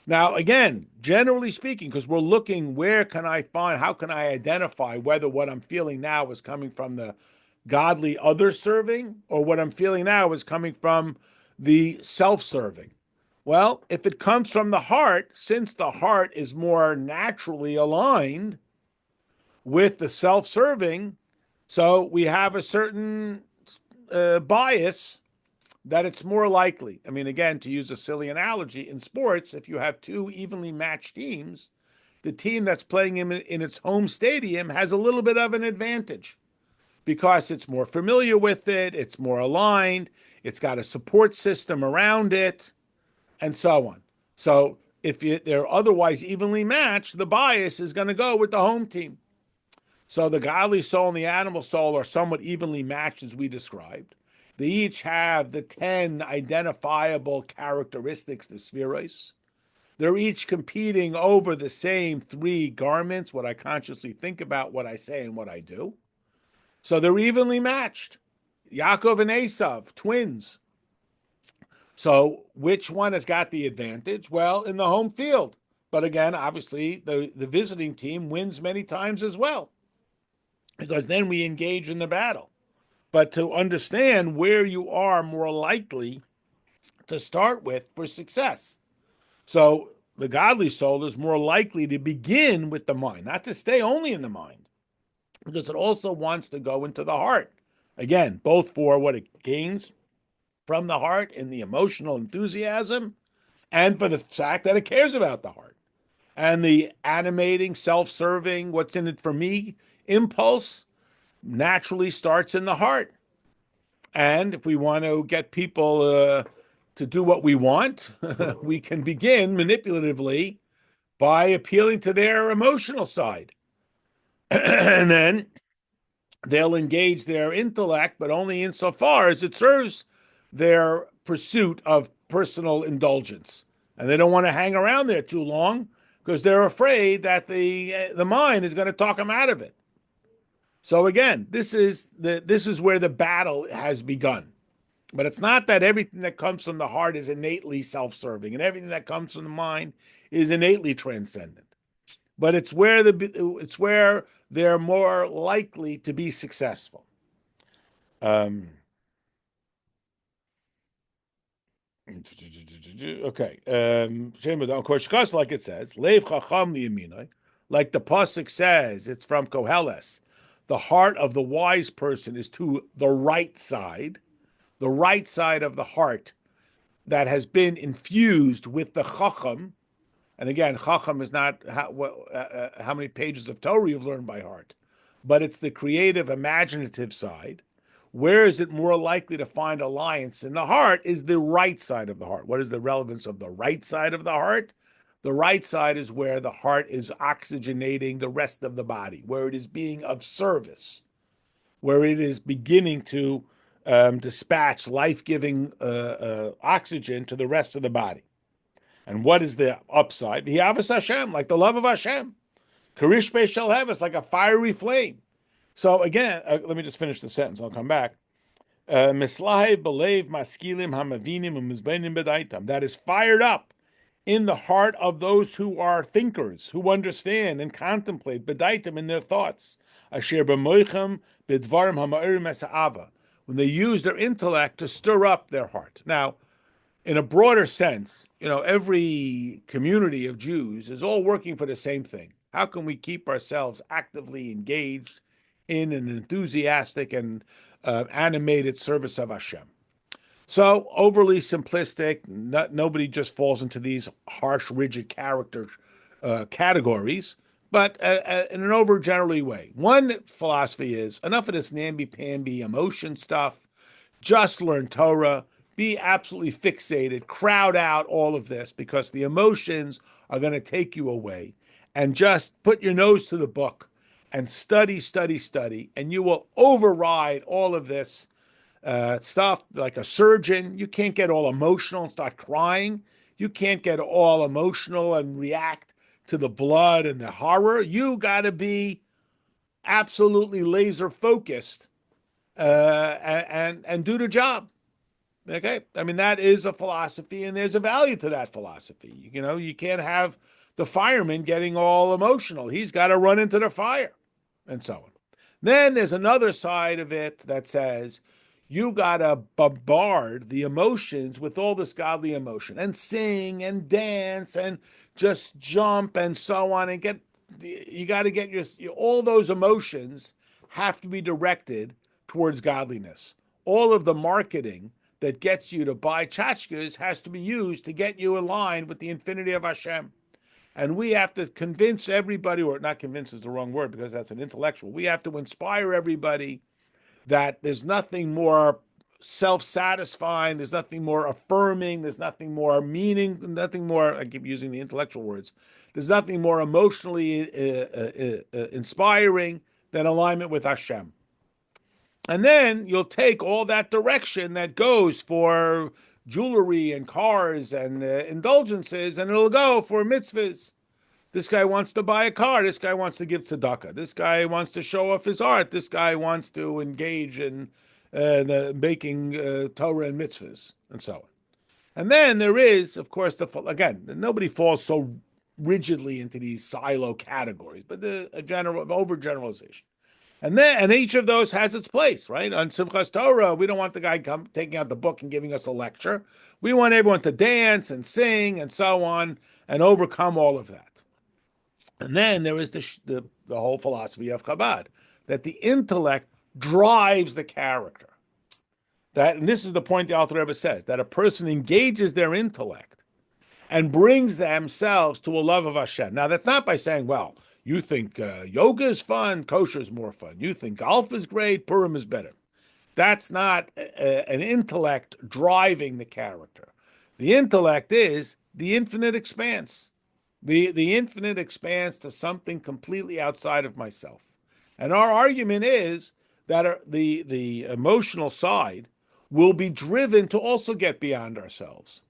Now, again, generally speaking, because we're looking, how can I identify whether what I'm feeling now is coming from the godly other-serving, or what I'm feeling now is coming from the self-serving? Well, if it comes from the heart, since the heart is more naturally aligned with the self-serving, so we have a certain bias that it's more likely. I mean, again, to use a silly analogy, in sports, if you have two evenly matched teams, the team that's playing in its home stadium has a little bit of an advantage because it's more familiar with it, it's more aligned, it's got a support system around it, and so on. So if they're otherwise evenly matched, the bias is going to go with the home team. So the godly soul and the animal soul are somewhat evenly matched, as we described. They each have the 10 identifiable characteristics, the spheros. They're each competing over the same 3 garments, what I consciously think about, what I say, and what I do. So they're evenly matched. Yaakov and Esav, twins. So which one has got the advantage? Well, in the home field. But again, obviously, the visiting team wins many times as well, because then we engage in the battle. But to understand where you are more likely to start with for success. So the godly soul is more likely to begin with the mind, not to stay only in the mind, because it also wants to go into the heart. Again, both for what it gains from the heart in the emotional enthusiasm, and for the fact that it cares about the heart. And the animating, self-serving, what's in it for me impulse naturally starts in the heart. And if we want to get people to do what we want, we can begin manipulatively by appealing to their emotional side. And then they'll engage their intellect, but only insofar as it serves their pursuit of personal indulgence. And they don't want to hang around there too long because they're afraid that the mind is going to talk them out of it. So again, this is where the battle has begun. But it's not that everything that comes from the heart is innately self-serving and everything that comes from the mind is innately transcendent. But it's where they're more likely to be successful. Okay. Of course, like it says, Leiv Chacham Liyaminai, like the pasuk says, it's from Koheles. The heart of the wise person is to the right side of the heart that has been infused with the Chacham. And again, Chacham is not how many pages of Torah you've learned by heart, but it's the creative, imaginative side. Where is it more likely to find alliance in the heart is the right side of the heart. What is the relevance of the right side of the heart? The right side is where the heart is oxygenating the rest of the body, where it is being of service, where it is beginning to dispatch life-giving oxygen to the rest of the body. And what is the upside? Hiavas Hashem, like the love of Hashem. Karish Be Shel Heves, like a fiery flame. So again, let me just finish the sentence. I'll come back. Mislahe belev maskilim hamavinim umizbenim bedaitam. That is fired up in the heart of those who are thinkers, who understand and contemplate bedaitam in their thoughts. Asher b'moichem b'dvarim hama'erim esa'ava. When they use their intellect to stir up their heart. Now, in a broader sense, every community of Jews is all working for the same thing. How can we keep ourselves actively engaged in an enthusiastic and animated service of Hashem? So overly simplistic, nobody just falls into these harsh, rigid character categories, but in an overgenerally way. One philosophy is enough of this namby-pamby emotion stuff. Just learn Torah. be absolutely fixated, crowd out all of this because the emotions are going to take you away, and just put your nose to the book and study, study, study, and you will override all of this stuff. Like a surgeon, you can't get all emotional and start crying. You can't get all emotional and react to the blood and the horror. You got to be absolutely laser focused and do the job. Okay, I mean, that is a philosophy, and there's a value to that philosophy. You know, you can't have the fireman getting all emotional. He's got to run into the fire, and so on. Then there's another side of it that says you got to bombard the emotions with all this godly emotion and sing and dance and just jump and so on, and you got to get all those emotions have to be directed towards godliness. All of the marketing that gets you to buy tchotchkes has to be used to get you in line with the infinity of Hashem. And we have to convince everybody, or not convince is the wrong word because that's an intellectual. We have to inspire everybody that there's nothing more self-satisfying, there's nothing more affirming, there's nothing more meaning, nothing more, I keep using the intellectual words, there's nothing more emotionally inspiring than alignment with Hashem. And then you'll take all that direction that goes for jewelry and cars and indulgences, and it'll go for mitzvahs. This guy wants to buy a car. This guy wants to give tzedakah. This guy wants to show off his art. This guy wants to engage in making Torah and mitzvahs, and so on. And then there is, of course, again, nobody falls so rigidly into these silo categories, but a general overgeneralization. And each of those has its place, right? On Simchas Torah, we don't want the guy taking out the book and giving us a lecture. We want everyone to dance and sing and so on and overcome all of that. And then there is the whole philosophy of Chabad, that the intellect drives the character. And this is the point the Alter Rebbe says, that a person engages their intellect and brings themselves to a love of Hashem. Now, that's not by saying, well, you think yoga is fun, kosher is more fun. You think golf is great, Purim is better. That's not an intellect driving the character. The intellect is the infinite expanse. The infinite expanse to something completely outside of myself. And our argument is that the emotional side will be driven to also get beyond ourselves.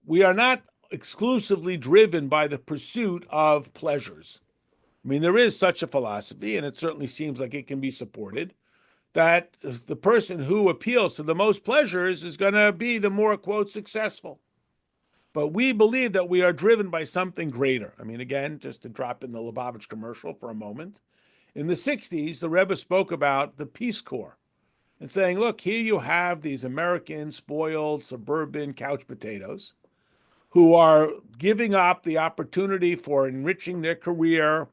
We are not exclusively driven by the pursuit of pleasures. I mean, there is such a philosophy, and it certainly seems like it can be supported, that the person who appeals to the most pleasures is going to be the more, quote, successful. But we believe that we are driven by something greater. I mean, again, just to drop in the Lubavitch commercial for a moment, in the 60s, the Rebbe spoke about the Peace Corps and saying, look, here you have these American, spoiled, suburban couch potatoes who are giving up the opportunity for enriching their career.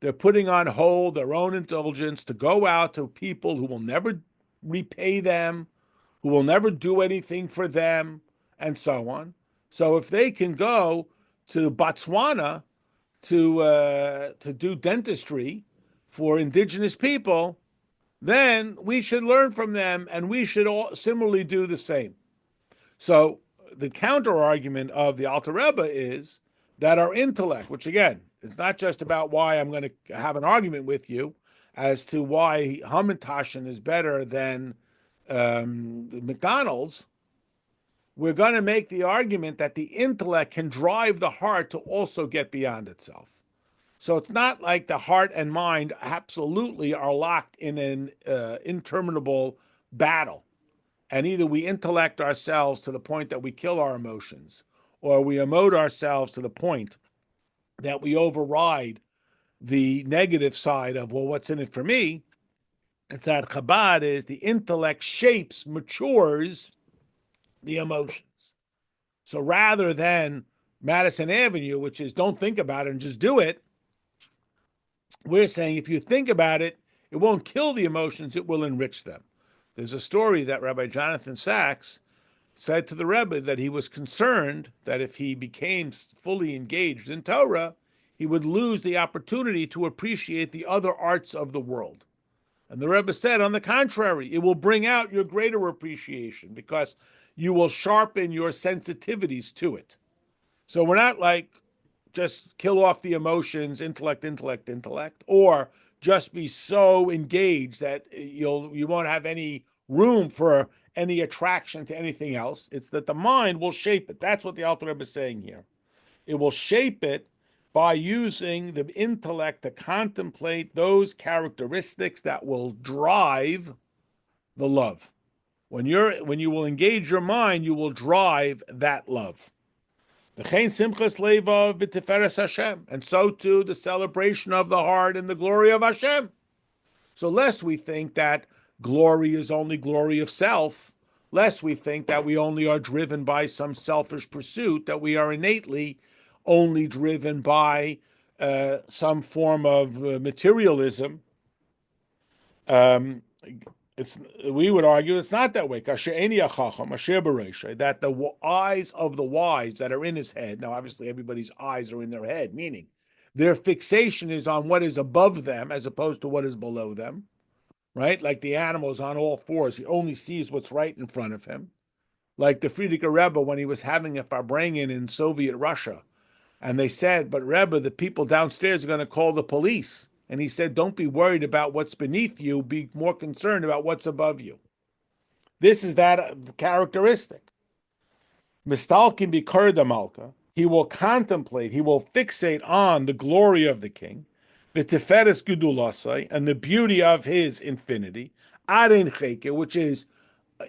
They're putting on hold their own indulgence to go out to people who will never repay them, who will never do anything for them, and so on. So if they can go to Botswana to do dentistry for indigenous people, then we should learn from them, and we should all similarly do the same. So the counter argument of the Alter Rebbe is that our intellect, which again, it's not just about why I'm going to have an argument with you as to why Hamantashen is better than McDonald's. We're going to make the argument that the intellect can drive the heart to also get beyond itself. So it's not like the heart and mind absolutely are locked in an interminable battle. And either we intellect ourselves to the point that we kill our emotions, or we emote ourselves to the point that we override the negative side of, well, what's in it for me? It's that Chabad is the intellect shapes, matures the emotions. So rather than Madison Avenue, which is don't think about it and just do it, we're saying if you think about it, it won't kill the emotions, it will enrich them. There's a story that Rabbi Jonathan Sachs said to the Rebbe that he was concerned that if he became fully engaged in Torah, he would lose the opportunity to appreciate the other arts of the world. And the Rebbe said, on the contrary, it will bring out your greater appreciation because you will sharpen your sensitivities to it. So we're not like just kill off the emotions, intellect, or just be so engaged that you won't have any room for any attraction to anything else. It's that the mind will shape it. That's what the Alter Rebbe is saying here. It will shape it by using the intellect to contemplate those characteristics that will drive the love. When you will engage your mind, you will drive that love. And so too the celebration of the heart and the glory of Hashem. So lest we think that glory is only glory of self, lest we think that we only are driven by some selfish pursuit, that we are innately only driven by some form of materialism. We would argue it's not that way. That the eyes of the wise that are in his head, now obviously everybody's eyes are in their head, meaning their fixation is on what is above them as opposed to what is below them, right? Like the animal's on all fours. He only sees what's right in front of him. Like the Frierdiker Rebbe when he was having a Farbrengen in Soviet Russia. And they said, but Rebbe, the people downstairs are going to call the police. And he said, don't be worried about what's beneath you. Be more concerned about what's above you. This is that characteristic. Mistalkin bikar malka. He will contemplate, he will fixate on the glory of the king, v'tiferes gedulasai, and the beauty of his infinity, arin cheke, which is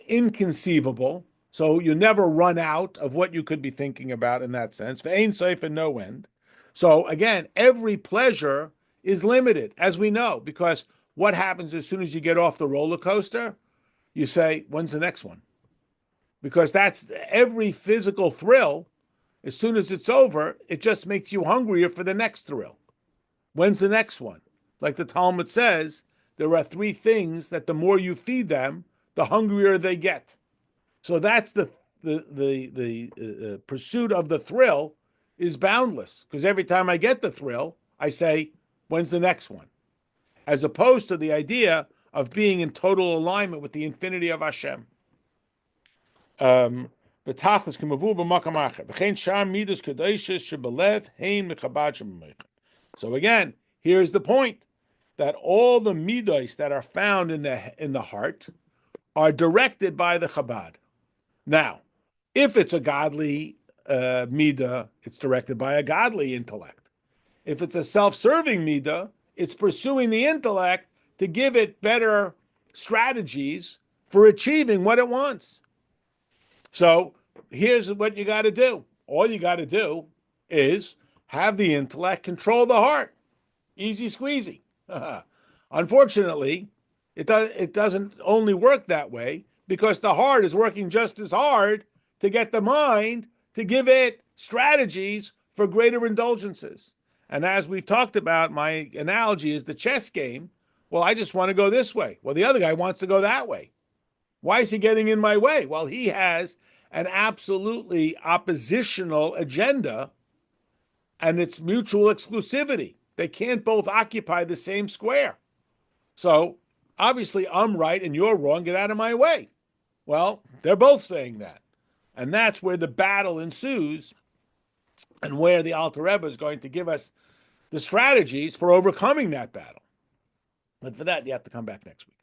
inconceivable. So you never run out of what you could be thinking about in that sense. Ve'ein sof, and no end. So again, every pleasure is limited, as we know, because what happens as soon as you get off the roller coaster? You say, when's the next one? Because that's every physical thrill. As soon as it's over, it just makes you hungrier for the next thrill. When's the next one? Like the Talmud says, there are three things that the more you feed them, the hungrier they get. So that's the pursuit of the thrill is boundless, because every time I get the thrill, I say, when's the next one? As opposed to the idea of being in total alignment with the infinity of Hashem. So again, here's the point, that all the midos that are found in the heart are directed by the Chabad. Now, if it's a godly midah, it's directed by a godly intellect. If it's a self-serving midah, it's pursuing the intellect to give it better strategies for achieving what it wants. So here's what you got to do. All you got to do is have the intellect control the heart. Easy squeezy. Unfortunately, it doesn't only work that way, because the heart is working just as hard to get the mind to give it strategies for greater indulgences. And as we've talked about, my analogy is the chess game. Well, I just want to go this way. Well, the other guy wants to go that way. Why is he getting in my way? Well, he has an absolutely oppositional agenda, and it's mutual exclusivity. They can't both occupy the same square. So obviously I'm right and you're wrong. Get out of my way. Well, they're both saying that. And that's where the battle ensues, and where the Alter Rebbe is going to give us the strategies for overcoming that battle. But for that, you have to come back next week.